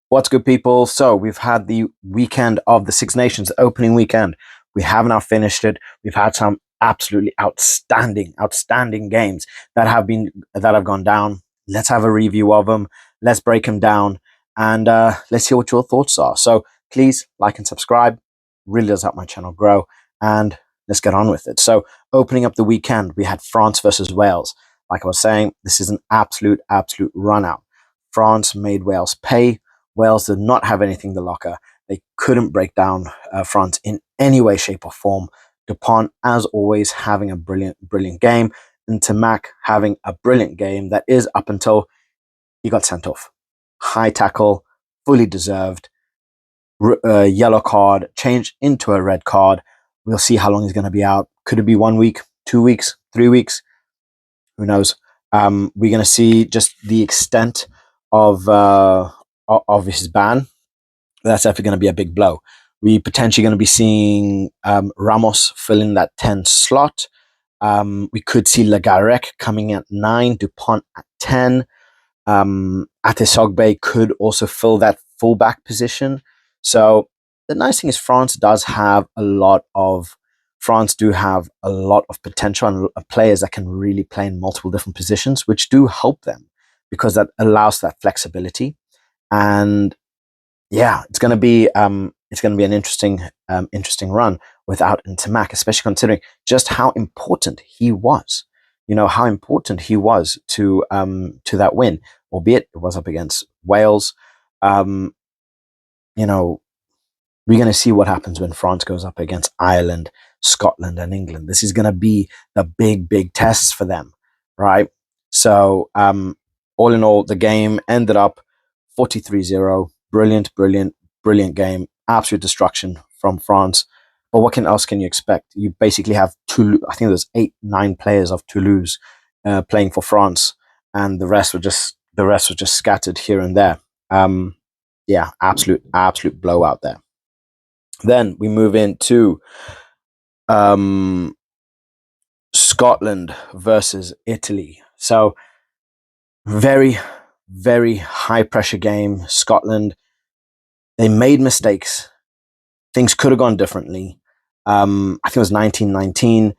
What's good, people? So we've had the weekend of the Six Nations, opening weekend. We have now finished it. We've had some absolutely outstanding games that have gone down. Let's have a review of them. Let's break them down, and let's hear what your thoughts are. So please like and subscribe. Really does help my channel grow. And let's get on with it. So opening up the weekend, we had France versus Wales. Like I was saying, this is an absolute run out. France made Wales pay. Wales did not have anything to locker. They couldn't break down France in any way, shape, or form. Dupont, as always, having a brilliant game, and Tamac having a brilliant game that is up until he got sent off. High tackle, fully deserved. Yellow card changed into a red card. We'll see how long he's going to be out. Could it be 1 week, 2 weeks, 3 weeks? Who knows? We're going to see just the extent of his ban. That's definitely going to be a big blow. We potentially going to be seeing Ramos fill in that 10 slot. We could see Lagarec coming at 9, Dupont at 10. Atesogbe could also fill that fullback position. So the nice thing is France do have a lot of potential and players that can really play in multiple different positions, which do help them because that allows that flexibility. And yeah, it's gonna be an interesting run without Intermac, especially considering just how important he was. You know how important he was to that win, albeit it was up against Wales. Um, you know, we're gonna see what happens when France goes up against Ireland, Scotland, and England. This is gonna be the big tests for them, right? So all in all, the game ended up 43-0. Brilliant game. Absolute destruction from France. But what else can you expect? You basically have Toulouse. I think there's 8, 9 players of Toulouse playing for France, and the rest were just scattered here and there. Yeah, absolute blowout there. Then we move into um, Scotland versus Italy. So very, very high pressure game. Scotland, they made mistakes. Things could have gone differently. I think it was 1919.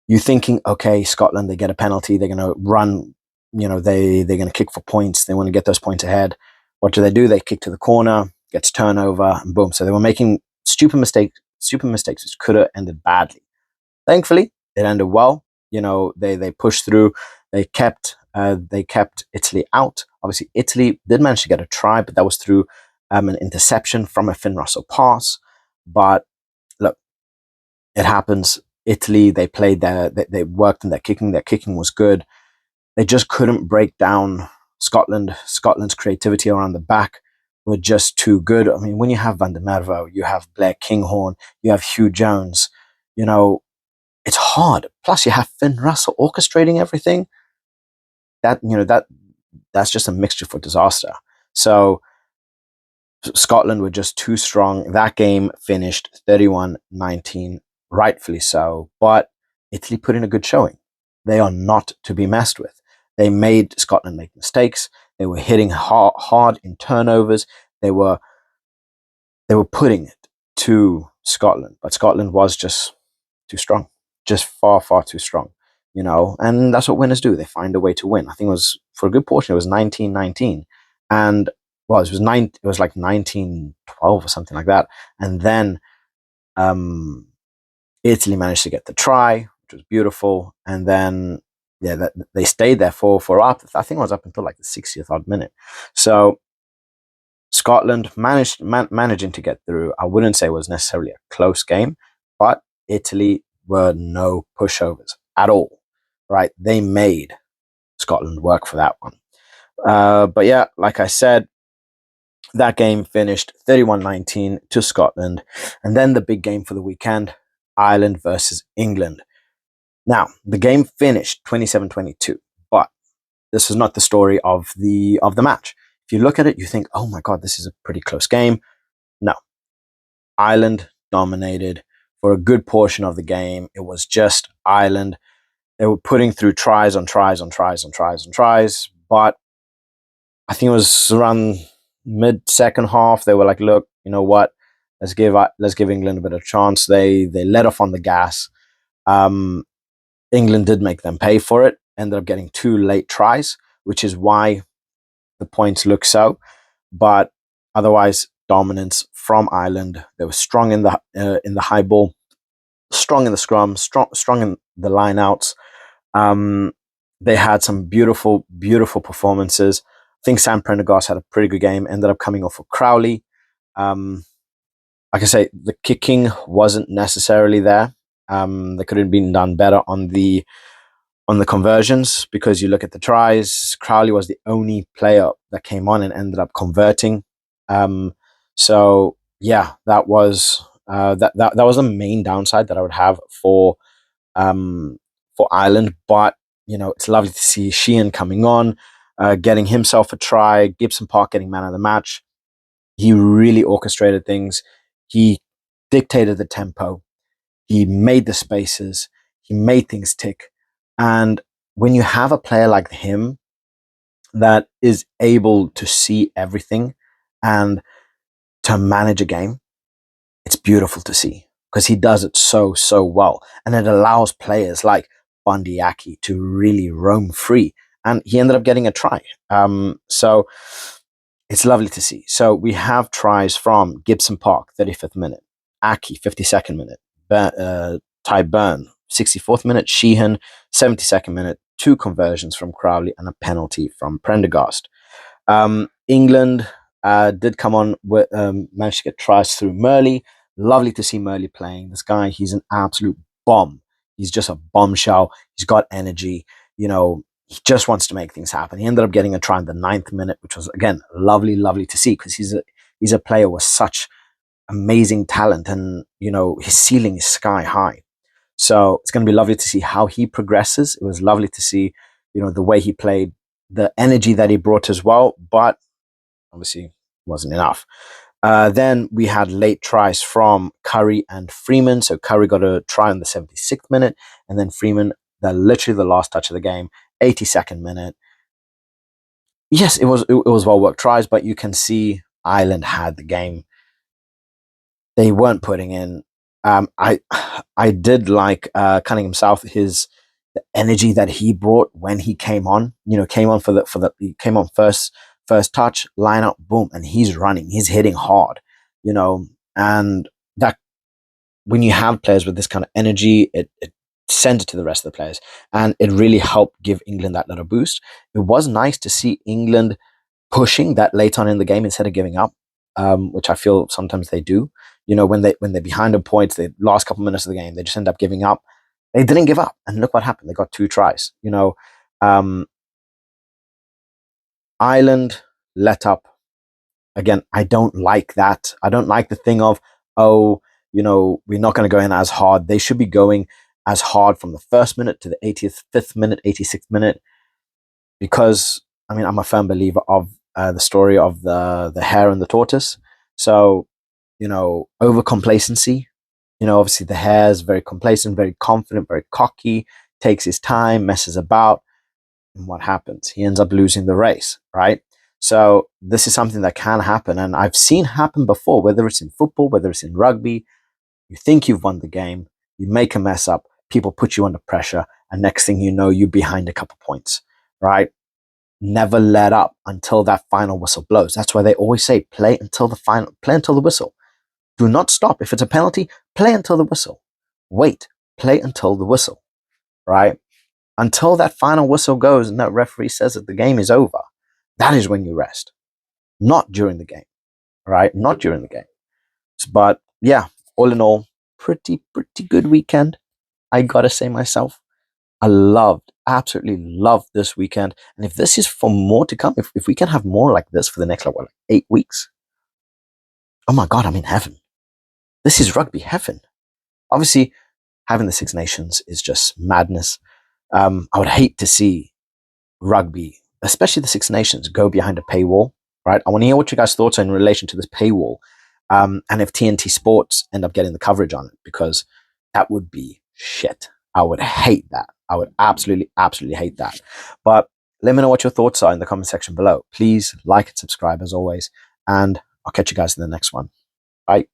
You're thinking, okay, Scotland, they get a penalty. They're going to run, they're going to kick for points. They want to get those points ahead. What do? They kick to the corner, gets turnover, and boom. So they were making stupid mistakes, which could have ended badly. Thankfully, it ended well. They pushed through. They kept Italy out. Obviously, Italy did manage to get a try, but that was through an interception from a Finn Russell pass. But look, it happens. Italy, they played they worked in their kicking. Their kicking was good. They just couldn't break down Scotland. Scotland's creativity around the back were just too good. I mean, when you have Van der Merwe, you have Blair Kinghorn, you have Hugh Jones, it's hard. Plus, you have Finn Russell orchestrating everything. That's just a mixture for disaster. So Scotland were just too strong. That game finished 31-19, rightfully so. But Italy put in a good showing. They are not to be messed with. They made Scotland make mistakes. They were hitting hard in turnovers. They were putting it to Scotland, but Scotland was just too strong, just far too strong. And that's what winners do. They find a way to win. I think it was, for a good portion, it was 1919, and well, it was like 1912 or something like that. And then Italy managed to get the try, which was beautiful. And then they stayed there for up. I think it was up until like the 60th odd minute. So Scotland managing to get through. I wouldn't say it was necessarily a close game, but Italy were no pushovers at all. Right? They made Scotland work for that one. But yeah, like I said, that game finished 31-19 to Scotland. And then the big game for the weekend, Ireland versus England. Now, the game finished 27-22, but this is not the story of the match. If you look at it, you think, oh my God, this is a pretty close game. No. Ireland dominated for a good portion of the game. It was just Ireland. They were putting through tries on tries, but I think it was around mid second half, they were like, look, you know what? Let's give England a bit of chance. They let off on the gas. Um, England did make them pay for it. Ended up getting 2 late tries, which is why the points look so. But otherwise, dominance from Ireland. They were strong in the high ball, strong in the scrum, strong in the line outs. Um, they had some beautiful, beautiful performances. I think Sam Prendergast had a pretty good game. Ended up coming off for Crowley. Um, like I say, the kicking wasn't necessarily there. They could have been done better on the conversions, because you look at the tries. Crowley was the only player that came on and ended up converting. Um, so yeah, that was the main downside that I would have um, for Ireland. But it's lovely to see Sheehan coming on, getting himself a try. Gibson Park getting man of the match. He really orchestrated things. He dictated the tempo. He made the spaces. He made things tick. And when you have a player like him that is able to see everything and to manage a game, it's beautiful to see, because he does it so, so well. And it allows players like Bundy Aki to really roam free. And he ended up getting a try. So it's lovely to see. So we have tries from Gibson Park, 35th minute, Aki, 52nd minute, Ty Byrne, 64th minute, Sheehan, 72nd minute, 2 conversions from Crowley, and a penalty from Prendergast. England did come on with managed to get tries through Murley. Lovely to see Murley playing. This guy, he's an absolute bomb. He's just a bombshell. He's got energy. He just wants to make things happen. He ended up getting a try in the 9th minute, which was, again, lovely, lovely to see, because he's a player with such amazing talent, and his ceiling is sky high. So it's going to be lovely to see how he progresses. It was lovely to see, the way he played, the energy that he brought as well, but obviously wasn't enough. Then we had late tries from Curry and Freeman. So Curry got a try in the 76th minute, and then Freeman, literally the last touch of the game, 82nd minute. Yes, it was well worked tries, but you can see Ireland had the game. They weren't putting in. I did like Cunningham South, the energy that he brought when he came on. Came on he came on first touch, line up, boom, and he's running, he's hitting hard. And that, when you have players with this kind of energy, it sends it to the rest of the players, and it really helped give England that little boost. It was nice to see England pushing that late on in the game instead of giving up, which I feel sometimes they do. When they're behind on points, the last couple minutes of the game, they just end up giving up. They didn't give up, and look what happened. They got 2 tries. Um, Ireland let up. Again, I don't like that. I don't like the thing of, oh, we're not going to go in as hard. They should be going as hard from the 1st minute to the 85th minute, 86th minute, because I'm a firm believer of the story of the hare and the tortoise. So, over complacency. Obviously the hare is very complacent, very confident, very cocky, takes his time, messes about, and what happens? He ends up losing the race, right? So this is something that can happen, and I've seen happen before, whether it's in football, whether it's in rugby. You think you've won the game, you make a mess up, people put you under pressure, and next thing you know, you're behind a couple points, right? Never let up until that final whistle blows. That's why they always say play until the whistle. Do not stop. If it's a penalty, play until the whistle. Wait, play until the whistle, right? Until that final whistle goes and that referee says that the game is over. That is when you rest, not during the game, right? Not during the game. But yeah, all in all, pretty good weekend. I gotta say myself, I absolutely loved this weekend. And if this is for more to come, if we can have more like this for the next, like 8 weeks, oh my God, I'm in heaven. This is rugby heaven. Obviously, having the Six Nations is just madness. I would hate to see rugby, especially the Six Nations, go behind a paywall, right? I want to hear what you guys' thoughts are in relation to this paywall, and if TNT Sports end up getting the coverage on it, because that would be shit. I would hate that. I would absolutely, absolutely hate that. But let me know what your thoughts are in the comment section below. Please like and subscribe as always, and I'll catch you guys in the next one. Bye.